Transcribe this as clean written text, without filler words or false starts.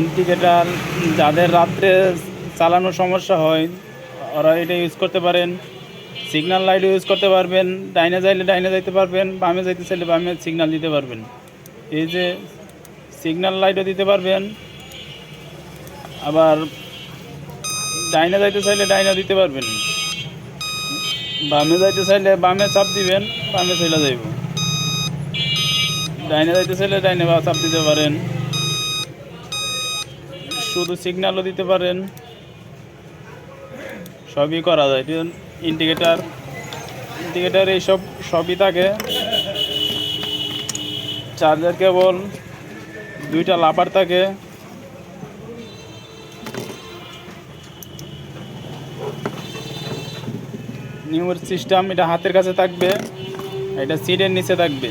Indicator যাদের রাত্রে চালানোর সমস্যা হয় ওরা এটা ইউজ করতে পারেন। সিগন্যাল লাইটও ইউজ করতে পারবেন, ডাইনে যাইলে ডাইনে যাইতে পারবেন, বামে যাইতে চাইলে বামে সিগন্যাল দিতে পারবেন। এই যে সিগন্যাল লাইটও দিতে পারবেন, আবার ডাইনে যাইতে চাইলে ডাইনে দিতে পারবেন, বামে যাইতে চাইলে বামে চাপ দিবেন, বামে চলে যাইব। ডাইনে যাইতে চাইলে ডাইনে বা চাপ দিতে পারেন, শুধু সিগন্যালও দিতে পারেন, সবই করা যায়। ইন্ডিকেটার ইন্ডিকেটার এইসব সবই থাকে। চার্জার কেবল, দুইটা লাপার থাকে, নিউমেরিক সিস্টেম এটা হাতের কাছে থাকবে, এটা সিটের নিচে থাকবে।